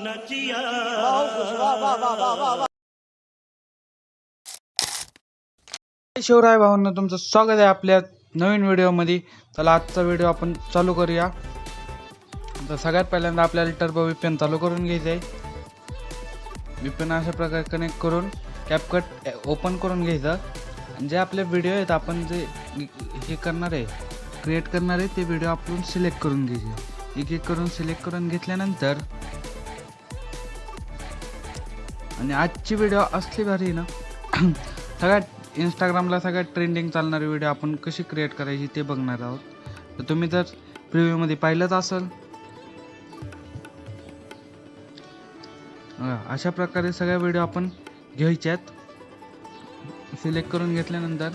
नचिया शिवराय भावांना तुमचं स्वागत आहे आपल्या नवीन व्हिडिओमध्ये. चला आजचा व्हिडिओ आपण चालू करूया. तर सगळ्यात पहिल्यांदा आपल्याला टर्बो VPN चालू करून घ्यायचं आहे. VPN अशा प्रकारे कनेक्ट करून कॅपकट ओपन करून घ्यायचं. आणि जे आपले व्हिडिओ आहेत आपण जे हे करणार आहे क्रिएट करणार आहे ते व्हिडिओ आपण सिलेक्ट करून घ्यायचे. एक एक करून सिलेक्ट करून घेतल्यानंतर आणि आजची व्हिडिओ असली भारी ना सगळ्यात इंस्टाग्रामला सगळ्यात ट्रेंडिंग चालणारी व्हिडिओ आपण कशी क्रिएट करायची ते बघणार आहोत. तर तुम्ही जर प्रिव्ह्यूमध्ये पाहिलंच असेल अशा प्रकारे सगळ्या व्हिडिओ आपण घ्यायच्यात. सिलेक्ट करून घेतल्यानंतर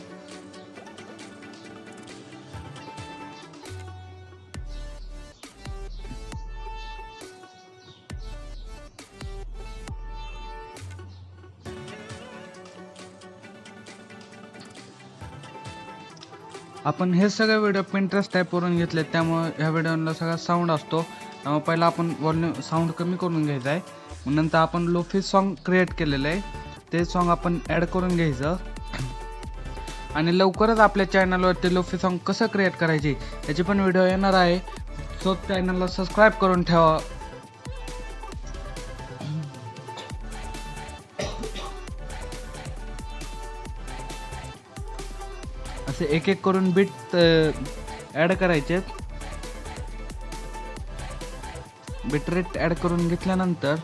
आपण हे सगळे व्हिडिओ Pinterest टाईपवरून घेतले, त्यामुळे ह्या व्हिडिओला सगळा साऊंड असतो. त्यामुळे पहिला आपण वॉल्यूम साऊंड कमी करून घ्यायचा आहे. मग नंतर आपण लोफी सॉन्ग क्रिएट केलेलं आहे ते सॉन्ग आपण ॲड करून घ्यायचं. आणि लवकरच आपल्या चॅनलवरती लोफी सॉन्ग कसं क्रिएट करायचे याची पण व्हिडिओ येणार आहे. सो चॅनलला सबस्क्राईब करून ठेवा. असे एक एक करून बीट ॲड करायचे. बीट रेट ॲड करून घेतल्यानंतर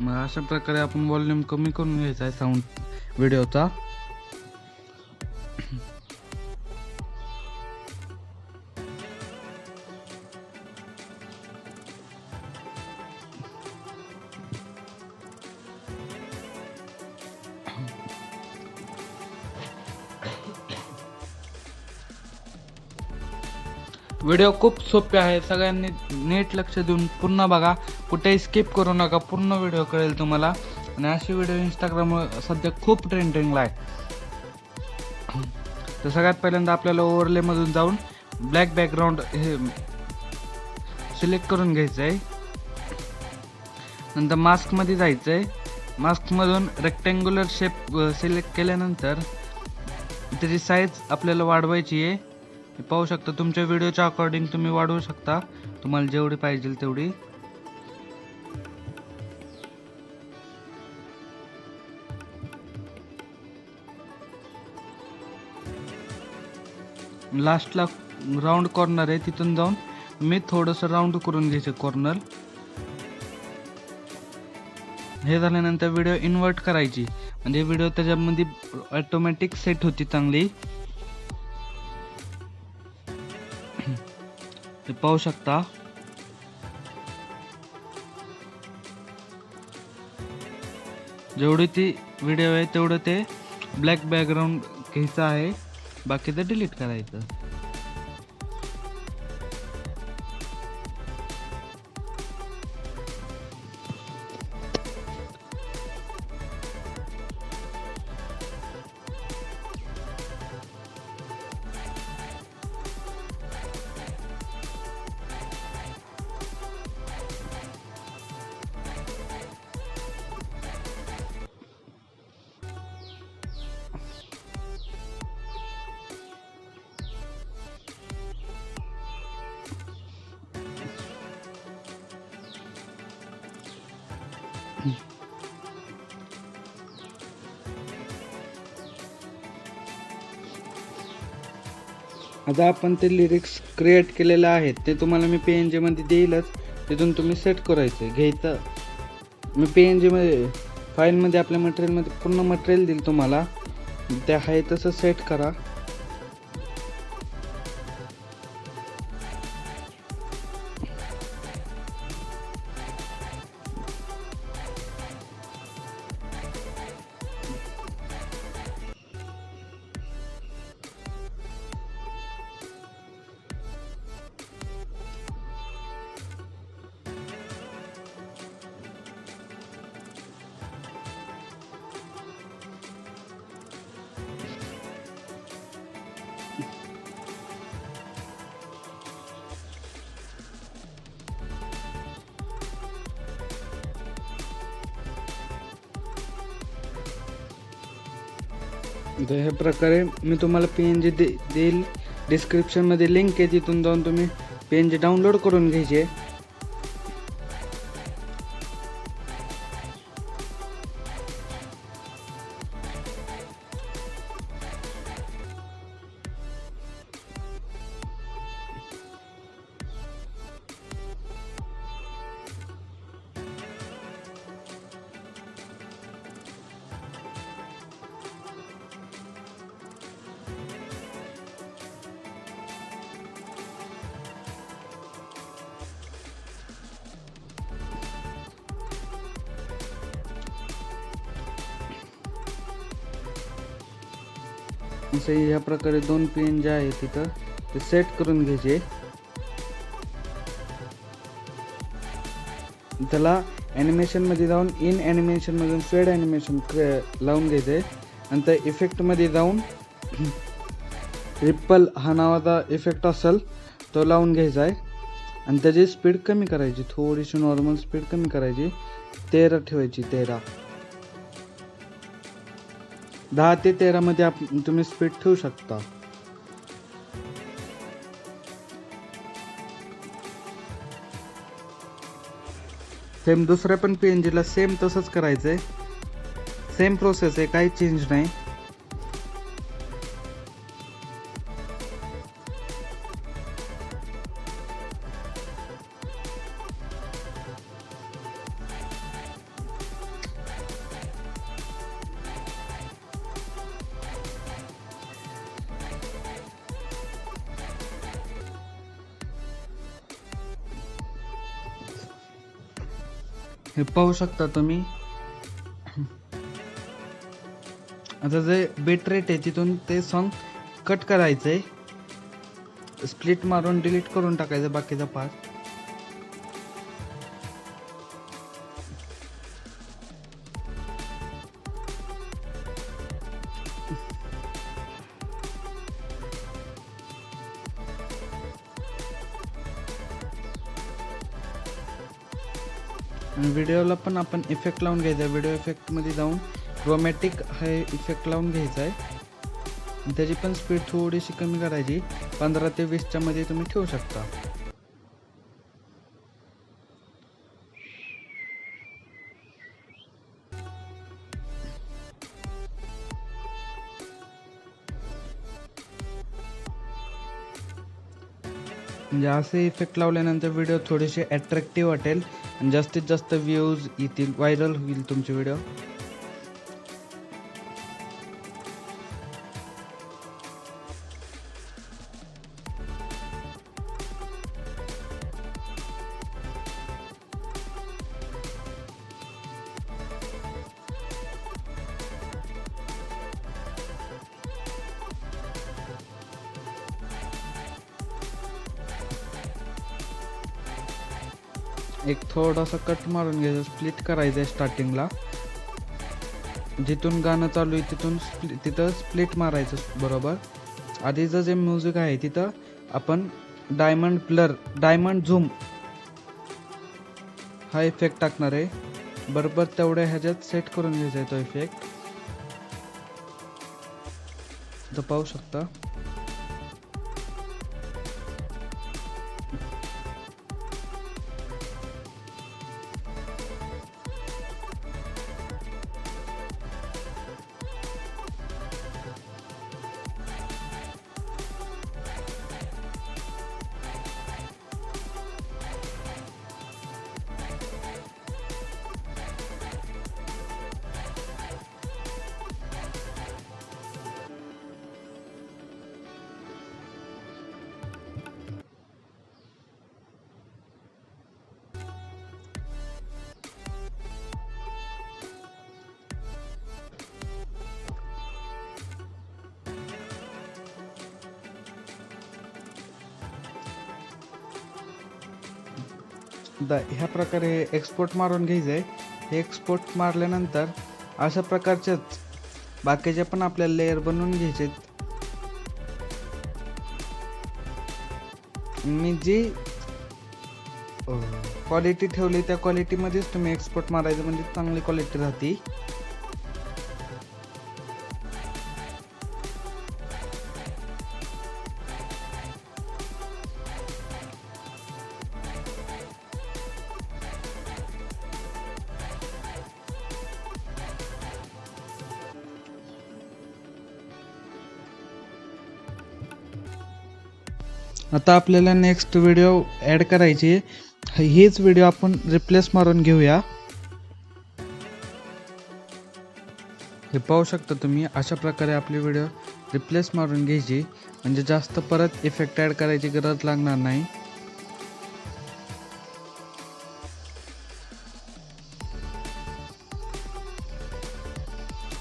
मग अशा प्रकारे आपण वॉल्यूम कमी करून घ्यायचा आहे साऊंड व्हिडिओचा. व्हिडिओ खूप सोपे आहे, सगळ्यांनी नीट लक्ष देऊन पूर्ण बघा, कुठेही स्किप करू नका, पूर्ण व्हिडिओ कळेल तुम्हाला. आणि असे व्हिडिओ इंस्टाग्रामवर सध्या खूप ट्रेंडिंगला आहे. तर सगळ्यात पहिल्यांदा आपल्याला ओव्हरलेमधून जाऊन ब्लॅक बॅकग्राऊंड हे सिलेक्ट करून घ्यायचं आहे. नंतर मास्कमध्ये जायचं आहे. मास्कमधून रेक्टँग्युलर शेप सिलेक्ट केल्यानंतर त्याची साईज आपल्याला वाढवायची आहे. पाहू शकता तुमच्या व्हिडिओच्या अकॉर्डिंग तुम्ही वाढवू शकता, तुम्हाला जेवढी पाहिजे तेवढी. लास्टला राऊंड कॉर्नर आहे, तिथून जाऊन मी थोडंसं राऊंड करून घ्यायचं कॉर्नर. हे झाल्यानंतर व्हिडिओ इन्व्हर्ट करायची, म्हणजे व्हिडिओ त्याच्यामध्ये ऑटोमॅटिक सेट होती चांगली. ते पाहू शकता. जेवढी ती व्हिडिओ आहे तेवढं ते ब्लॅक बॅकग्राऊंड घ्यायचं आहे, बाकीचं डिलीट करायचं. आता आपण ते लिरिक्स क्रिएट केलेले आहेत ते तुम्हाला मी PNG मध्ये देईलच, तिथून तुम्ही सेट करायचं घ्यायचं. मी PNG मध्ये फाईलमध्ये आपल्या मटेरियलमध्ये पूर्ण मटेरियल देईल तुम्हाला, ते आहे तसं सेट करा. तर ह्या प्रकारे मी तुम्हाला PNG देईल, डिस्क्रिप्शनमध्ये लिंक आहे, तिथून जाऊन तुम्ही PNG डाउनलोड करून घ्यायचे. असे ह्या प्रकारे 2 PNG आहे तिथं, ते सेट करून घ्यायचे. त्याला ॲनिमेशनमध्ये जाऊन इन ॲनिमेशनमधून फेड ॲनिमेशन लावून घ्यायचं आहे. नंतर इफेक्टमध्ये जाऊन रिपल हा नावाचा इफेक्ट असेल तो लावून घ्यायचा आहे. आणि त्याची स्पीड कमी करायची, थोडीशी नॉर्मल स्पीड कमी करायची, 13 ठेवायची. 10 ते 13 मध्ये तुम्ही स्पीड ठेवू शकता. सेम दुसऱ्या पण PNG ला सेम तसंच करायचंय. सेम प्रोसेस आहे, काही चेंज नाही. हे पाहू शकता तुम्ही. आता जे बिट रेट आहे तिथून ते सॉन्ग कट करायचंय, स्प्लिट मारून डिलीट करून टाकायचं बाकीचा पार्ट. आणि व्हिडिओला पण आपण इफेक्ट लावून घ्यायचा आहे. व्हिडिओ इफेक्टमध्ये जाऊन क्रोमॅटिक हा इफेक्ट लावून घ्यायचा आहे. त्याची पण स्पीड थोडीशी कमी करायची, 15 ते 20च्या मध्ये तुम्ही ठेवू शकता. म्हणजे असे इफेक्ट लावल्यानंतर व्हिडिओ थोडेसे अट्रॅक्टिव्ह वाटेल आणि जास्तीत जास्त व्ह्यूज येतील, व्हायरल होईल तुमचे व्हिडिओ. एक थोडासा कट मारून घ्यायचा, स्प्लिट करायचं आहे स्टार्टिंगला. जिथून गाणं चालू आहे तिथं स्प्लिट मारायचं बरोबर. आधीचं जे म्युझिक आहे तिथं आपण डायमंड ब्लर, डायमंड झूम हा इफेक्ट टाकणार आहे. बरोबर तेवढ्या ह्याच्यात सेट करून घ्यायचा आहे तो इफेक्ट. तर पाहू शकता. ह्या प्रकारे एक्सपोर्ट मारून घ्यायचं आहे. हे एक्सपोर्ट मारल्यानंतर अशा प्रकारच्याच बाकीचे पण आपल्याला लेअर बनवून घ्यायचे. मी जी क्वालिटी ठेवली त्या क्वालिटीमध्येच तुम्ही एक्सपोर्ट मारायचं, म्हणजे चांगली क्वालिटी राहते. आता आपल्याला नेक्स्ट व्हिडिओ ॲड करायची. हीच व्हिडिओ आपण रिप्लेस मारून घेऊया. हे पाहू शकता तुम्ही, अशा प्रकारे आपली व्हिडिओ रिप्लेस मारून घ्यायची, म्हणजे जास्त परत इफेक्ट ॲड करायची गरज लागणार नाही.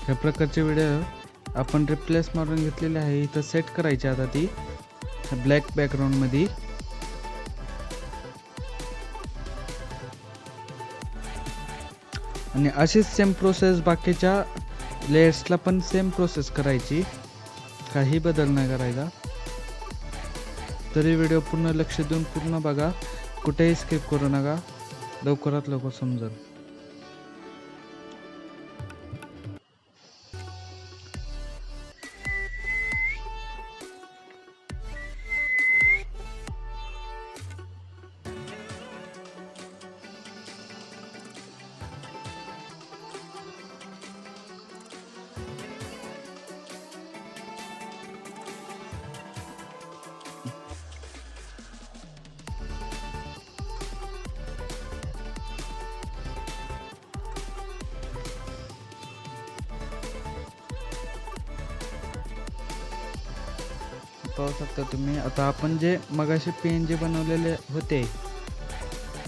ह्या प्रकारचे व्हिडिओ आपण रिप्लेस मारून घेतलेले आहे. इथं सेट करायची आता ती ब्लॅक बॅकग्राऊंडमध्ये. आणि अशीच सेम प्रोसेस बाकीच्या लेयर्सला पण सेम प्रोसेस करायची, काही बदल नाही करायचा. तरी व्हिडिओ पूर्ण लक्ष देऊन पूर्ण बघा, कुठेही स्किप करू नका, लवकरात लवकर समजेल. पाहू शकता तुम्ही, आता आपण जे मगाशी PNG बनवलेले होते,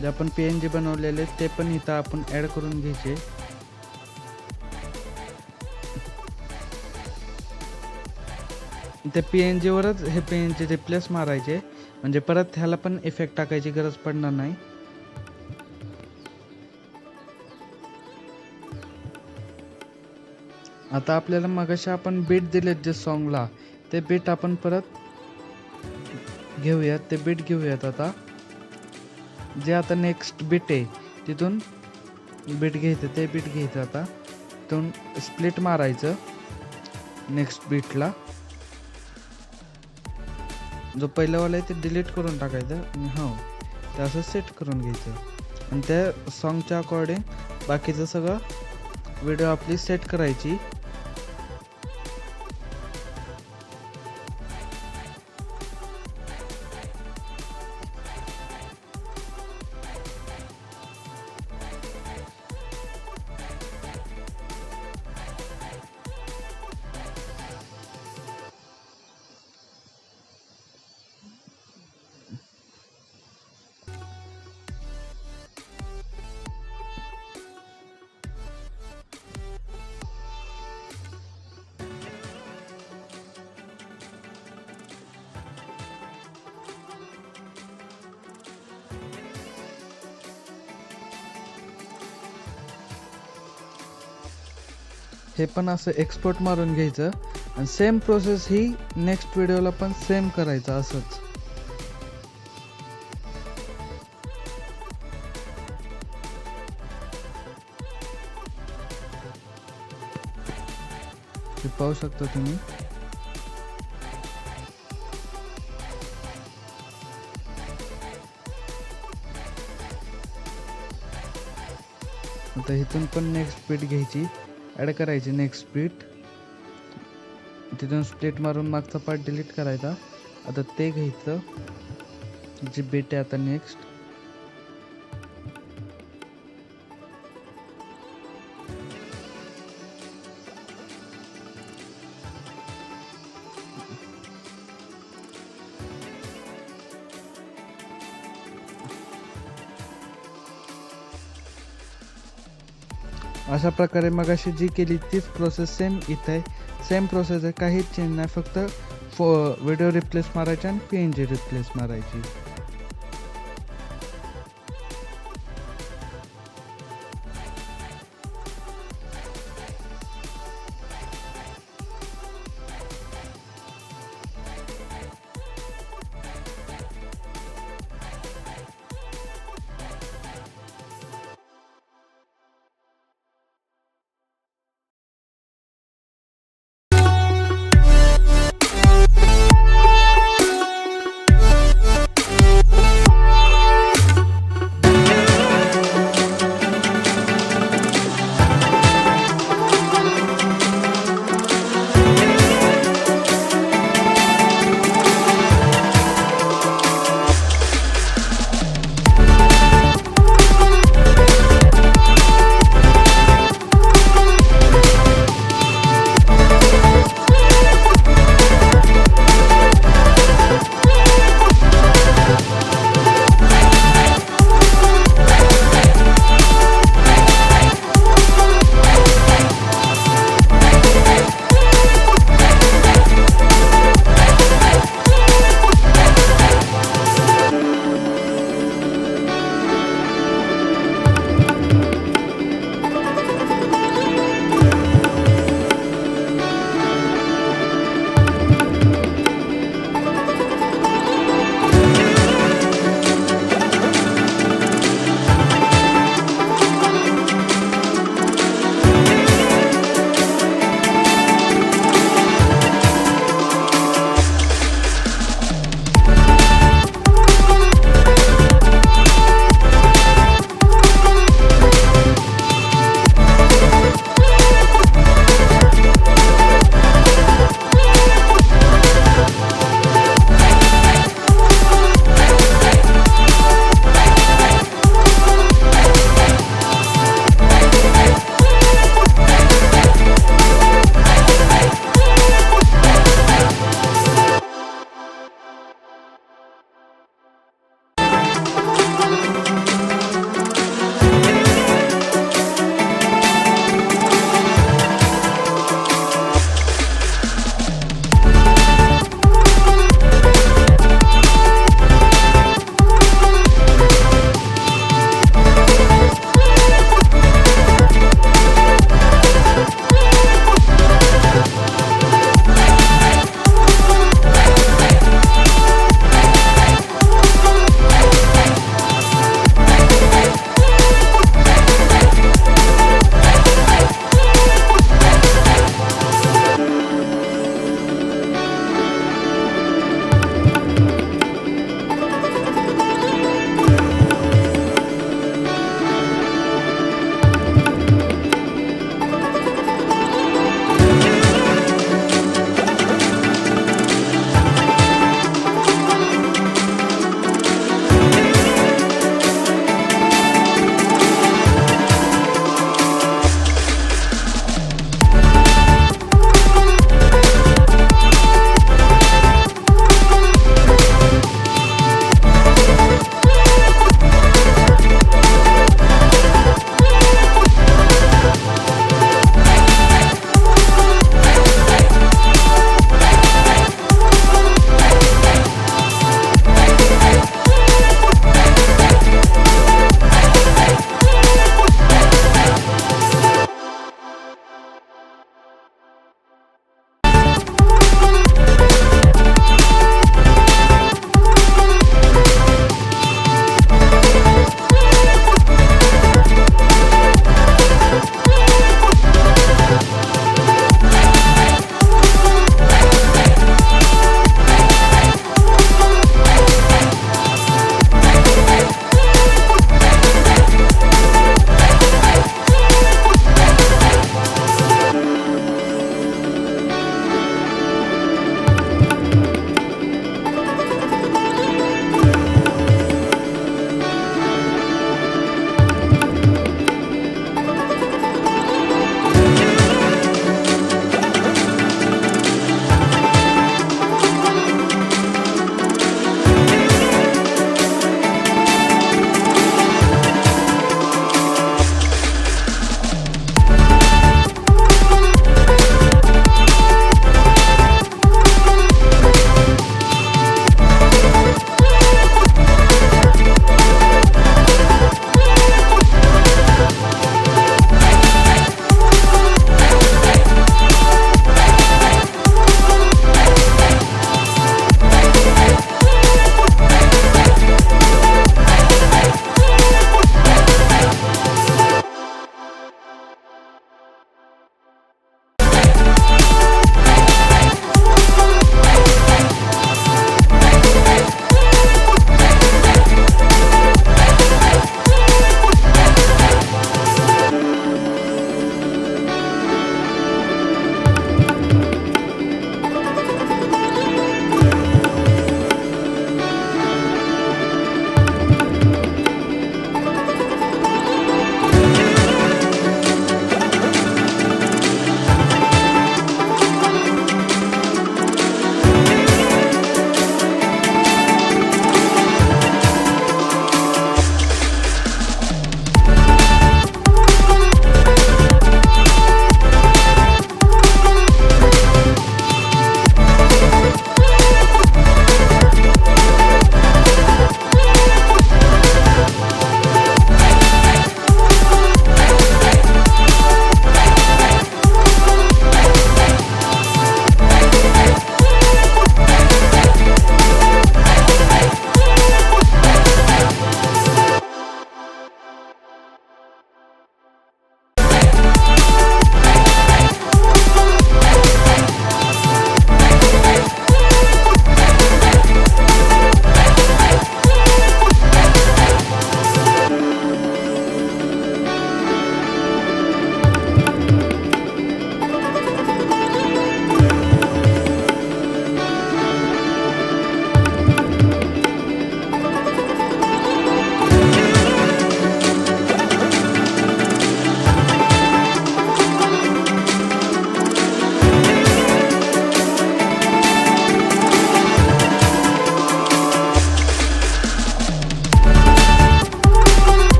जे आपण PNG बनवलेले ते पण इथं आपण ॲड करून घ्यायचे. त्या PNG वरच हे PNG रिप्लेस मारायचे, म्हणजे परत ह्याला पण इफेक्ट टाकायची गरज पडणार नाही. आता आपल्याला मगाशी आपण बीट दिलेत जे सॉन्गला, ते बीट आपण परत घेऊयात. ते बीट घेऊयात आता. जे आता नेक्स्ट बीट आहे तिथून बीट घ्यायचं, ते बीट घ्यायचं. आता तिथून स्प्लिट मारायचं नेक्स्ट बीटला. जो पहिल्यावाला आहे ते डिलीट करून टाकायचं आणि हो ते असं सेट करून घ्यायचं. आणि त्या सॉन्गच्या अकॉर्डिंग बाकीचं सगळं व्हिडिओ आपली सेट करायची. हे पण असं एक्सपोर्ट मारून घ्यायचं आणि सेम प्रोसेस ही नेक्स्ट व्हिडिओला पण सेम करायचं असंच. हे पाहू शकता तुम्ही. आता इथून पण नेक्स्ट बीट घ्यायची, ॲड करायची नेक्स्ट बीट. तिथून स्प्लिट मारून मागचा पार्ट डिलीट करायचा. आता ते घ्यायचं जी बीट आहे आता नेक्स्ट. अशा प्रकारे मगाशी जी केली तीच प्रोसेस सेम इथं आहे. सेम प्रोसेस आहे, काहीच चेंज नाही. फक्त व्हिडिओ रिप्लेस मारायचा आणि PNG रिप्लेस मारायची.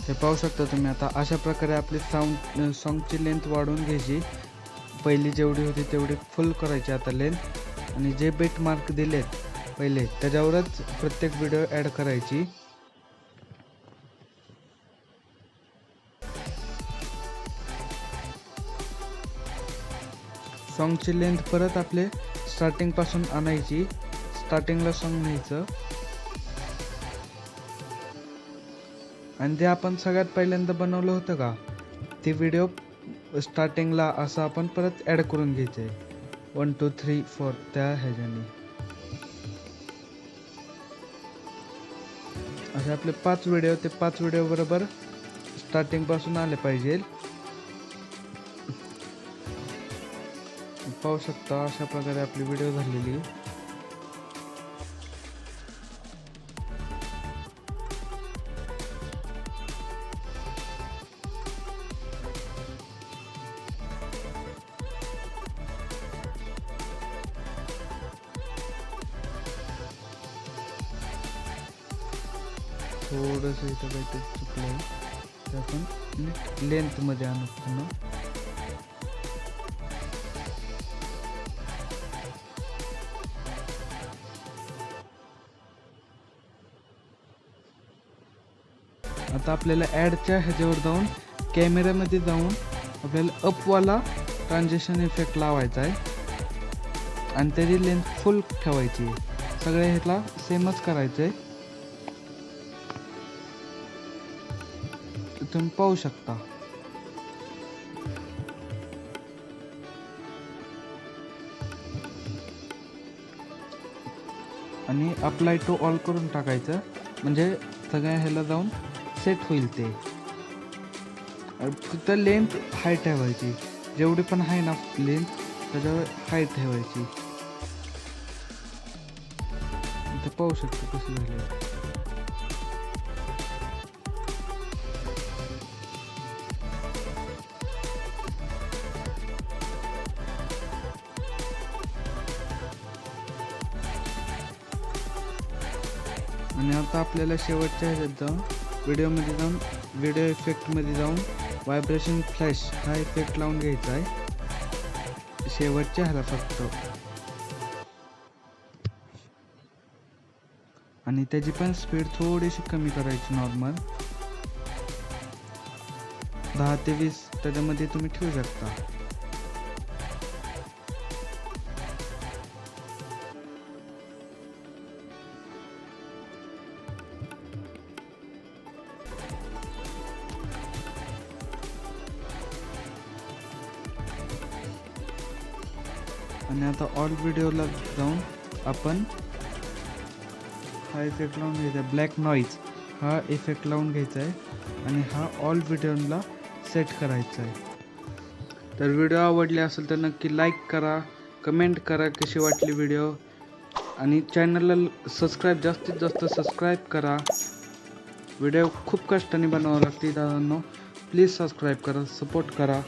हे पाहू शकता तुम्ही. आता अशा प्रकारे आपली सॉन्गची लेंथ वाढवून घ्यायची. पहिली जेवढी होती तेवढी फुल करायची आता लेंथ, आणि जे बीट मार्क दिलेत पहिले त्याच्यावरच प्रत्येक व्हिडिओ ॲड करायची. सॉन्गची लेंथ परत आपले स्टार्टिंग पासून आणायची. स्टार्टिंगला सॉन्ग न्यायचं, आणि जे आपण सगळ्यात पहिल्यांदा बनवलं होतं का ते व्हिडिओ स्टार्टिंगला असं आपण परत ॲड करून घ्यायचं आहे 1 2 3 4 त्या ह्याच्याने. असे आपले 5 व्हिडिओ, ते 5 व्हिडिओ बरोबर स्टार्टिंग पासून आले पाहिजे. पाहू शकता अशा प्रकारे आपली व्हिडिओ झालेली. थोडंसं इथं काहीतरी चुकलं आहे, ते आपण नीट लेंथमध्ये आणू पुन्हा. आता आपल्याला ॲडच्या ह्याच्यावर जाऊन कॅमेऱ्यामध्ये जाऊन आपल्याला अपवाला ट्रान्झिशन इफेक्ट लावायचा आहे, आणि त्याची लेंथ फुल ठेवायची आहे. सगळ्या ह्याला सेमच करायचं आहे. तुम्ही पाहू शकता. आणि अप्लाय टू ऑल करून टाकायचं, म्हणजे सगळ्या ह्याला जाऊन सेट होईल ते. फक्त लेंथ हाय ठेवायची, जेवढी पण आहे ना लेंथ त्याच्यावर हाय ठेवायची. इथं पाहू शकतो कसं झालं. आणि आता आपल्याला शेवटच्या ह्याच्यात जाऊन व्हिडिओमध्ये जाऊन व्हिडिओ इफेक्टमध्ये जाऊन व्हायब्रेशन फ्लॅश हा इफेक्ट लावून घ्यायचा आहे शेवटच्या ह्याला फक्त. आणि त्याची पण स्पीड थोडीशी कमी करायची, नॉर्मल 10 ते 20 त्याच्यामध्ये तुम्ही ठेवू शकता. आणि आता ऑल व्हिडिओला जाऊन आपण हा इफेक्ट लावून घ्यायचा आहे, ब्लॅक नॉईज हा इफेक्ट लावून घ्यायचा आहे, आणि हा ऑल व्हिडिओला सेट करायचा आहे. तर व्हिडिओ आवडले असेल तर नक्की लाईक करा, कमेंट करा कशी वाटली व्हिडिओ, आणि चॅनलला जास्तीत जास्त सबस्क्राईब करा. व्हिडिओ खूप कष्टाने बनावं लागते दादांनो, प्लीज सबस्क्राईब करा, सपोर्ट करा.